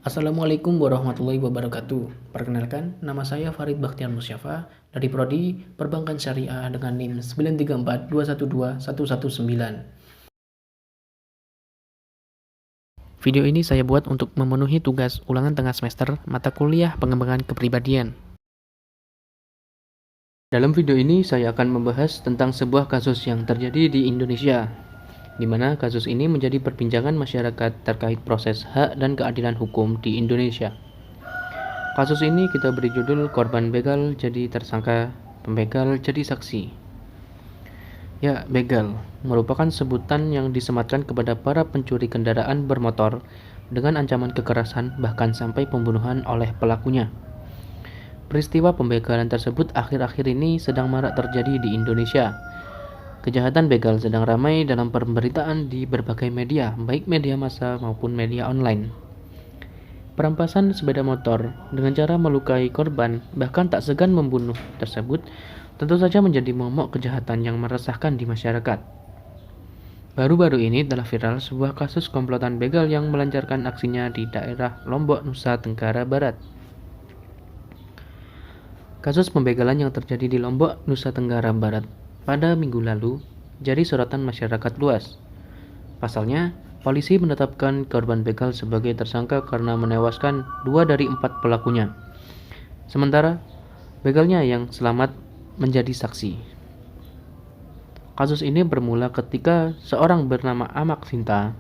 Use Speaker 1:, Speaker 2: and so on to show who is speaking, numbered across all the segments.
Speaker 1: Assalamualaikum warahmatullahi wabarakatuh. Perkenalkan, nama saya Farid Bakhtiar Musyafa dari Prodi Perbankan Syariah dengan NIM 934232119. Video ini saya buat untuk memenuhi tugas ulangan tengah semester mata kuliah pengembangan kepribadian. Dalam video ini saya akan membahas tentang sebuah kasus yang terjadi di Indonesia, di mana kasus ini menjadi perbincangan masyarakat terkait proses hak dan keadilan hukum di Indonesia. Kasus ini kita beri judul korban begal jadi tersangka, pembegal jadi saksi. Ya, begal merupakan sebutan yang disematkan kepada para pencuri kendaraan bermotor dengan ancaman kekerasan bahkan sampai pembunuhan oleh pelakunya. Peristiwa pembegalan tersebut akhir-akhir ini sedang marak terjadi di Indonesia. Kejahatan begal sedang ramai dalam pemberitaan di berbagai media, baik media massa maupun media online. Perampasan sepeda motor dengan cara melukai korban, bahkan tak segan membunuh tersebut, tentu saja menjadi momok kejahatan yang meresahkan di masyarakat. Baru-baru ini telah viral sebuah kasus komplotan begal yang melancarkan aksinya di daerah Lombok, Nusa Tenggara Barat. Kasus pembegalan yang terjadi di Lombok, Nusa Tenggara Barat pada minggu lalu jadi sorotan masyarakat luas. Pasalnya, polisi menetapkan korban begal sebagai tersangka karena menewaskan 2 dari 4 pelakunya. Sementara, begalnya yang selamat menjadi saksi. Kasus ini bermula ketika seorang bernama Amak Sinta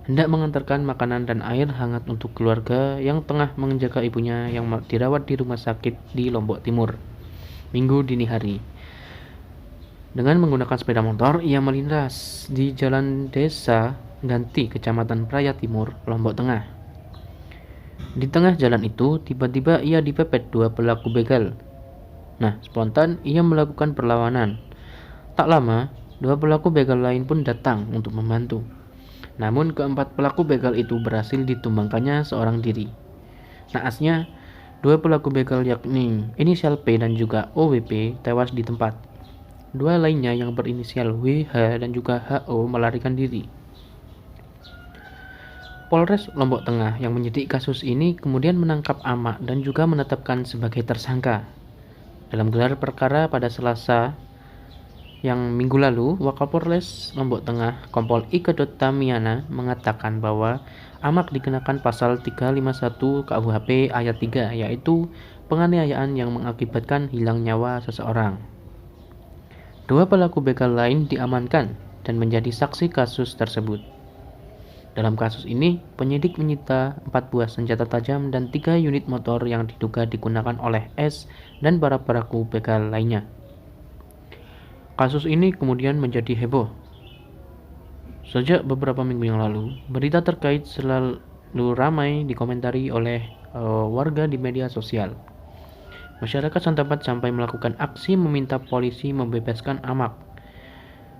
Speaker 1: hendak mengantarkan makanan dan air hangat untuk keluarga yang tengah menjaga ibunya yang dirawat di rumah sakit di Lombok Timur, Minggu dini hari. Dengan menggunakan sepeda motor, ia melintas di jalan desa Ganti, Kecamatan Praya Timur, Lombok Tengah. Di tengah jalan itu, tiba-tiba ia dipepet 2 pelaku begal. Nah, spontan ia melakukan perlawanan. Tak lama, 2 pelaku begal lain pun datang untuk membantu. Namun, keempat pelaku begal itu berhasil ditumbangkannya seorang diri. Naasnya, 2 pelaku begal yakni inisial P dan juga OWP tewas di tempat. 2 lainnya yang berinisial WH dan juga HO melarikan diri. Polres Lombok Tengah yang menyidik kasus ini kemudian menangkap Amak dan juga menetapkan sebagai tersangka. Dalam gelar perkara pada Selasa yang minggu lalu, Wakapolres Lombok Tengah Kompol Ike Tamiana mengatakan bahwa Amak dikenakan pasal 351 KUHP ayat 3, yaitu penganiayaan yang mengakibatkan hilang nyawa seseorang. 2 pelaku begal lain diamankan dan menjadi saksi kasus tersebut. Dalam kasus ini, penyidik menyita 4 buah senjata tajam dan 3 unit motor yang diduga digunakan oleh S dan para pelaku begal lainnya. Kasus ini kemudian menjadi heboh. Sejak beberapa minggu yang lalu, berita terkait selalu ramai dikomentari oleh warga di media sosial. Masyarakat setempat sampai melakukan aksi meminta polisi membebaskan Amak.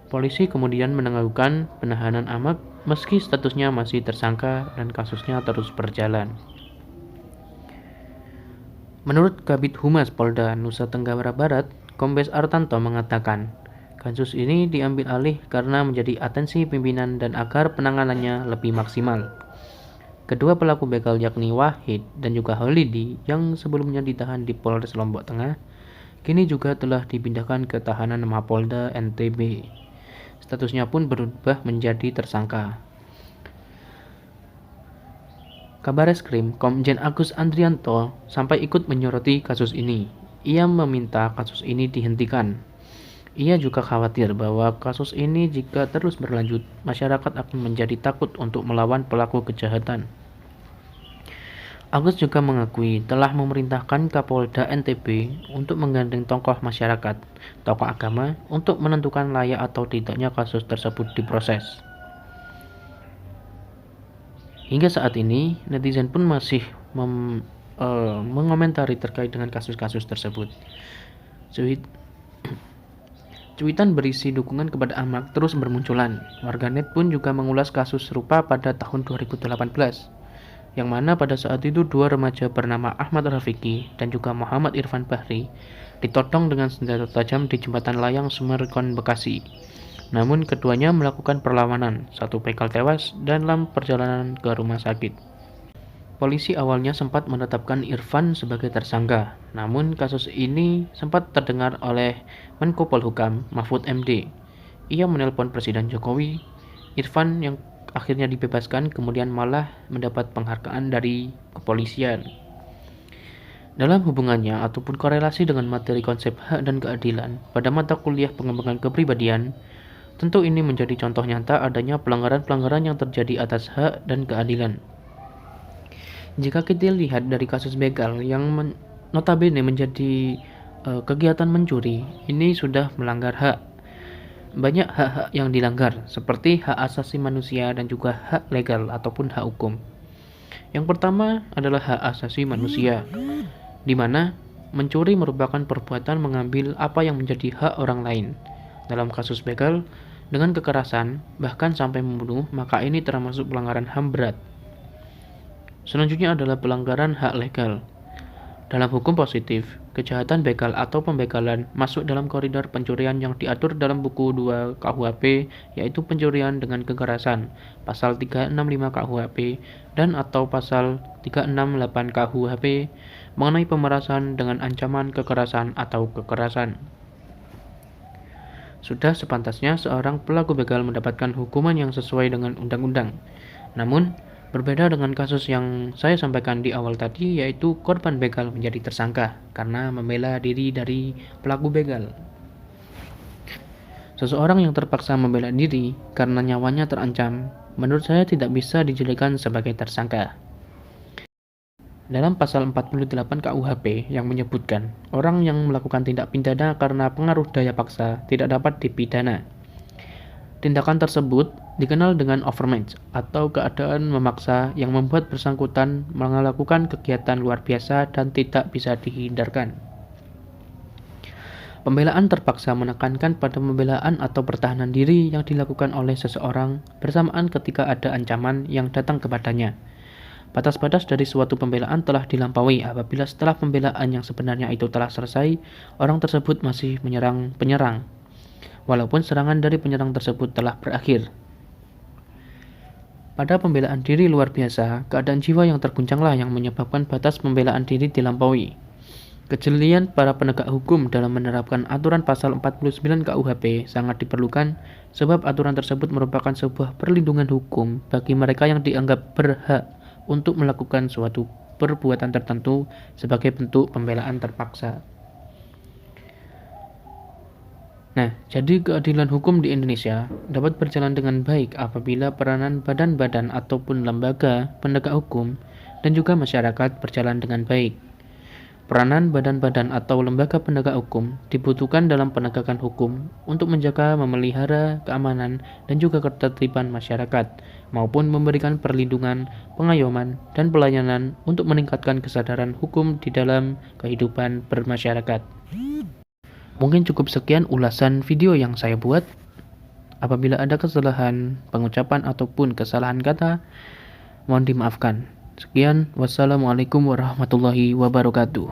Speaker 1: Polisi kemudian menangguhkan penahanan Amak meski statusnya masih tersangka dan kasusnya terus berjalan. Menurut Kabid Humas Polda Nusa Tenggara Barat, Kombes Artanto mengatakan, kasus ini diambil alih karena menjadi atensi pimpinan dan agar penanganannya lebih maksimal. Kedua pelaku begal yakni Wahid dan juga Holidi yang sebelumnya ditahan di Polres Lombok Tengah, kini juga telah dipindahkan ke tahanan Mapolda NTB. Statusnya pun berubah menjadi tersangka. Kabareskrim Komjen Agus Andrianto sampai ikut menyoroti kasus ini. Ia meminta kasus ini dihentikan. Ia juga khawatir bahwa kasus ini jika terus berlanjut, masyarakat akan menjadi takut untuk melawan pelaku kejahatan. Agus juga mengakui telah memerintahkan Kapolda NTB untuk menggandeng tokoh masyarakat, tokoh agama, untuk menentukan layak atau tidaknya kasus tersebut diproses. Hingga saat ini, netizen pun masih mengomentari terkait dengan kasus-kasus tersebut. Cuitan berisi dukungan kepada Amak terus bermunculan. Warganet pun juga mengulas kasus serupa pada tahun 2018, yang mana pada saat itu 2 remaja bernama Ahmad Rafiki dan juga Muhammad Irfan Bahri ditodong dengan senjata tajam di jembatan layang Sumerkon, Bekasi. Namun keduanya melakukan perlawanan, 1 begal tewas dalam perjalanan ke rumah sakit. polisi awalnya sempat menetapkan Irfan sebagai tersangka. Namun kasus ini sempat terdengar oleh Menko Polhukam Mahfud MD. Ia menelpon Presiden Jokowi. Irfan yang akhirnya dibebaskan kemudian malah mendapat penghargaan dari kepolisian. Dalam hubungannya ataupun korelasi dengan materi konsep hak dan keadilan pada mata kuliah pengembangan kepribadian, tentu ini menjadi contoh nyata adanya pelanggaran-pelanggaran yang terjadi atas hak dan keadilan. Jika kita lihat dari kasus begal yang notabene menjadi kegiatan mencuri, ini sudah melanggar hak. Banyak hak-hak yang dilanggar, seperti hak asasi manusia dan juga hak legal ataupun hak hukum. Yang pertama adalah hak asasi manusia, di mana mencuri merupakan perbuatan mengambil apa yang menjadi hak orang lain. Dalam kasus begal, dengan kekerasan, bahkan sampai membunuh, maka ini termasuk pelanggaran HAM berat. Selanjutnya adalah pelanggaran hak legal. Dalam hukum positif, kejahatan begal atau pembegalan masuk dalam koridor pencurian yang diatur dalam buku 2 KUHP, yaitu pencurian dengan kekerasan, pasal 365 KUHP, dan atau pasal 368 KUHP, mengenai pemerasan dengan ancaman kekerasan atau kekerasan. Sudah sepantasnya seorang pelaku begal mendapatkan hukuman yang sesuai dengan undang-undang. Namun, berbeda dengan kasus yang saya sampaikan di awal tadi, yaitu korban begal menjadi tersangka karena membela diri dari pelaku begal. Seseorang yang terpaksa membela diri karena nyawanya terancam, menurut saya tidak bisa dijadikan sebagai tersangka. Dalam pasal 48 KUHP yang menyebutkan, orang yang melakukan tindak pidana karena pengaruh daya paksa tidak dapat dipidana. Tindakan tersebut dikenal dengan overmatch atau keadaan memaksa yang membuat bersangkutan melakukan kegiatan luar biasa dan tidak bisa dihindarkan. Pembelaan terpaksa menekankan pada pembelaan atau pertahanan diri yang dilakukan oleh seseorang bersamaan ketika ada ancaman yang datang kepadanya. Batas-batas dari suatu pembelaan telah dilampaui apabila setelah pembelaan yang sebenarnya itu telah selesai, orang tersebut masih menyerang penyerang, walaupun serangan dari penyerang tersebut telah berakhir. Pada pembelaan diri luar biasa, keadaan jiwa yang terguncanglah yang menyebabkan batas pembelaan diri dilampaui. Kejelian para penegak hukum dalam menerapkan aturan pasal 49 KUHP sangat diperlukan, sebab aturan tersebut merupakan sebuah perlindungan hukum bagi mereka yang dianggap berhak untuk melakukan suatu perbuatan tertentu sebagai bentuk pembelaan terpaksa. Nah, jadi keadilan hukum di Indonesia dapat berjalan dengan baik apabila peranan badan-badan ataupun lembaga penegak hukum dan juga masyarakat berjalan dengan baik. Peranan badan-badan atau lembaga penegak hukum dibutuhkan dalam penegakan hukum untuk menjaga, memelihara keamanan dan juga ketertiban masyarakat, maupun memberikan perlindungan, pengayoman, dan pelayanan untuk meningkatkan kesadaran hukum di dalam kehidupan bermasyarakat. Mungkin cukup sekian ulasan video yang saya buat. Apabila ada kesalahan pengucapan ataupun kesalahan kata, mohon dimaafkan. Sekian, wassalamualaikum warahmatullahi wabarakatuh.